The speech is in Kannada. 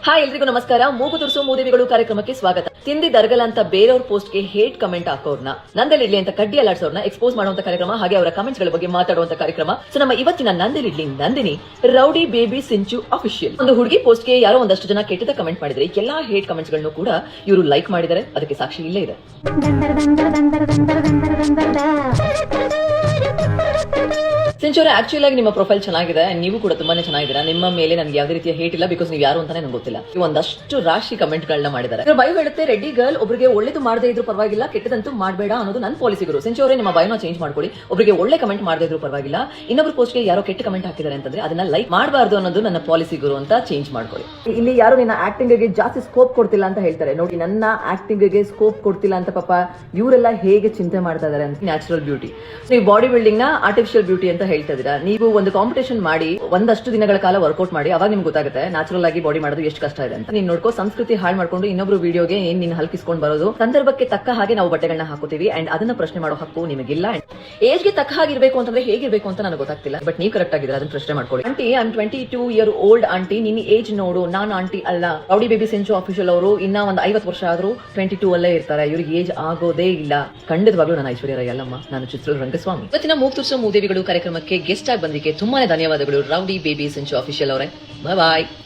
ಹಾಯ್ ಎಲ್ರಿಗೂ ನಮಸ್ಕಾರ. ಮೂಗು ತುರ್ಸು ಮೂದೇವಿಗಳು ಕಾರ್ಯಕ್ರಮಕ್ಕೆ ಸ್ವಾಗತ. ತಿಂದಿ ದರ್ಗಲ ಅಂತ ಬೇರೆಯವ್ರ ಪೋಸ್ಟ್ ಗೆ ಹೇಟ್ ಕಮೆಂಟ್ ಹಾಕೋರ್ನ, ನಂದಲಿಡ್ಲಿ ಅಂತ ಕಡ್ಡಿ ಅಲ್ಲಾಡ್ಸೋರ್ನ ಎಕ್ಸ್ಪೋಸ್ ಮಾಡುವಂತ ಕಾರ್ಯಕ್ರಮ, ಹಾಗೆ ಅವರ ಕಮೆಂಟ್ಸ್ ಗಳ ಬಗ್ಗೆ ಮಾತಾಡುವಂತ ಕಾರ್ಯಕ್ರಮ. ಸೊ ನಮ್ಮ ಇವತ್ತಿನ ನಂದಲಿಡ್ಲಿ ನಂದಿನಿ ರೌಡಿ ಬೇಬಿ ಸಿಂಚು ಅಫಿಷಿಯಲ್. ಒಂದು ಹುಡುಗಿ ಪೋಸ್ಟ್ ಗೆ ಯಾರೋ ಒಂದಷ್ಟು ಜನ ಕೆಟ್ಟದ ಕಮೆಂಟ್ ಮಾಡಿದ್ರೆ ಎಲ್ಲಾ ಹೇಟ್ ಕಮೆಂಟ್ಸ್ ಗಳನ್ನು ಕೂಡ ಇವರು ಲೈಕ್ ಮಾಡಿದ್ದಾರೆ. ಅದಕ್ಕೆ ಸಾಕ್ಷಿ ಇಲ್ಲೇ ಇದೆ. ಸಿಂಚು ಅವರೇ, ಆಕ್ಚುಲಿ ಆಗಿ ನಿಮ್ಮ ಪ್ರೊಫೈಲ್ ಚೆನ್ನಾಗಿದೆ, ನೀವು ಕೂಡ ತುಂಬಾನೇ ಚೆನ್ನಾಗಿದ್ದೀರಾ. ನಿಮ್ಮ ಮೇಲೆ ನನಗೆ ಯಾವುದೇ ರೀತಿಯ ಹೇಟ್ ಇಲ್ಲ, ಬಿಕಾಸ್ ನೀವು ಯಾರು ಅಂತಾನೆ ನನಗೆ ಗೊತ್ತಿಲ್ಲ. ನೀವು ಒಂದಷ್ಟು ರಾಶಿ ಕಮೆಂಟ್ ಗಳನ್ನ ಮಾಡಿದ್ದಾರೆ. ಬಯೋ ಹೇಳುತ್ತೆ, ರೆಡ್ಡಿ ಗರ್ಲ್ ಒಬ್ಬರಿಗೆ ಒಳ್ಳೇದು ಮಾಡದೇ ಇದ್ರು ಪರವಾಗಿಲ್ಲ, ಕೆಟ್ಟದಂತೂ ಮಾಡಬೇಡ ಅನ್ನೋದು ನನ್ನ ಪಾಲಿಸಿಗಳು. ಸಿಂಚು ಅವರೇ, ನಿಮ್ಮ ಬಯೋನ ಚೇಂಜ್ ಮಾಡ್ಕೊಳ್ಳಿ. ಒಬ್ಬರಿಗೆ ಒಳ್ಳೆ ಕಮೆಂಟ್ ಮಾಡದೇ ಇದ್ರು ಪರವಾಗಿಲ್ಲ, ಇನ್ನೊಬ್ರು ಪೋಸ್ಟ್ ಗೆ ಯಾರೋ ಕೆಟ್ಟ ಕಮೆಂಟ್ ಹಾಕಿದ್ದಾರೆ ಅಂತಂದ್ರೆ ಅದನ್ನ ಲೈಕ್ ಮಾಡಬಾರ್ದು ಅನ್ನೋದು ನನ್ನ ಪಾಲಿಸಿಗಳು ಅಂತ ಚೇಂಜ್ ಮಾಡ್ಕೊಳ್ಳಿ. ಇಲ್ಲಿ ಯಾರು ನಿನ್ನ ಆಕ್ಟಿಂಗ್ ಗೆ ಜಾಸ್ತಿ ಸ್ಕೋಪ್ ಕೊಡ್ತಿಲ್ಲ ಅಂತ ಹೇಳ್ತಾರೆ. ನೋಡಿ, ನನ್ನ ಆಕ್ಟಿಂಗ್ ಗೆ ಸ್ಕೋಪ್ ಕೊಡ್ತಿಲ್ಲ ಅಂತ ಪಾಪ ಇವರೆಲ್ಲ ಹೇಗೆ ಚಿಂತೆ ಮಾಡ್ತಾ ಇದಾರೆ ಅಂತ. ನ್ಯಾಚುರಲ್ ಬ್ಯೂಟಿ, ನೀವು ಬಾಡಿ ಬಿಲ್ಡಿಂಗ್ ನ ಆರ್ಟಿಫಿಷಿಯಲ್ ಬ್ಯೂಟಿ ಅಂತ ಹೇಳ್ತಾ ಇದೀರಾ. ನೀವು ಒಂದು ಕಾಂಪಿಟೇಷನ್ ಮಾಡಿ ಒಂದಷ್ಟು ದಿನಗಳ ಕಾಲ ವರ್ಕೌಟ್ ಮಾಡಿ, ಅವಾಗ ನಿಮ್ಗೆ ಗೊತ್ತಾಗುತ್ತೆ ನ್ಯಾಚುರಲ್ ಆಗಿ ಬಾಡಿ ಮಾಡೋದು ಎಷ್ಟು ಕಷ್ಟ ಇದೆ ಅಂತ. ನೀನ್ ನೋಡ್ಕೋ, ಸಂಸ್ಕೃತಿ ಹಾಳು ಮಾಡ್ಕೊಂಡು ಇನ್ನೊಬ್ರು ವಿಡಿಯೋಗೆ ಏನ್ ನೀನ್ ಹಲ್ಕಿಸ್ಕೊಂಡು ಬರೋದು. ಸಂದರ್ಭಕ್ಕೆ ತಕ್ಕ ಹಾಗೆ ನಾವು ಬಟ್ಟೆಗಳನ್ನ ಹಾಕೋತೀವಿ, ಅಂಡ್ ಅದನ್ನ ಪ್ರಶ್ನೆ ಮಾಡೋ ಹಕ್ಕು ನಿಮಗಿಲ್ಲ. ಏಜ್ ಗೆ ತಕ್ಕ ಹಾಗಿರ್ಬೇಕು ಅಂತಂದ್ರೆ ಹೇಗಿರ್ಬೇಕು ಅಂತ ನನಗೆ ಗೊತ್ತಾಗ್ತಿಲ್ಲ, ಬಟ್ ನೀವು ಕರೆಕ್ಟ್ ಆಗಿದ್ರೆ ಅದನ್ನ ಪ್ರಶ್ನೆ ಮಾಡ್ಕೊಳ್ಳಿ. Aunty, I am 22 year old aunty, ನಿನ್ನ ಏಜ್ ನೋಡು, ನಾನು ಆಂಟಿ ಅಲ್ಲ. ರೌಡಿ ಬೇಬಿ ಸಿಂಚು ಅಫಿಷಿಯಲ್ ಅವರು ಇನ್ನ ಒಂದು 50 ವರ್ಷ ಆದ್ರೂ 22 ಅಲ್ಲೇ ಇರ್ತಾರೆ. ಇವ್ರಿಗೆ ಏಜ್ ಆಗೋದೇ ಇಲ್ಲ. ಖಂಡಿತವಾಗ್ಲೂ ನಾನು ಐಶ್ವರ್ಯ ರೈ ಅಲ್ಲಮ್ಮ, ನಾನು ಚಿತ್ರದುರ್ಗ ರಂಗಸ್ವಾಮಿ. ಇವತ್ತಿನ ಮೂಗು ತುರ್ಸು ಮೂದೇವಿಗಳು ಕಾರ್ಯಕ್ರಮಕ್ಕೆ ಗೆಸ್ಟ್ ಆಗಿ ಬಂದಿಕ್ಕೆ ತುಂಬಾನೇ ಧನ್ಯವಾದಗಳು ರೌಡಿ ಬೇಬಿ ಸಿಂಚು ಅಫಿಷಿಯಲ್ ಅವರೇ. ಬಾಯ್.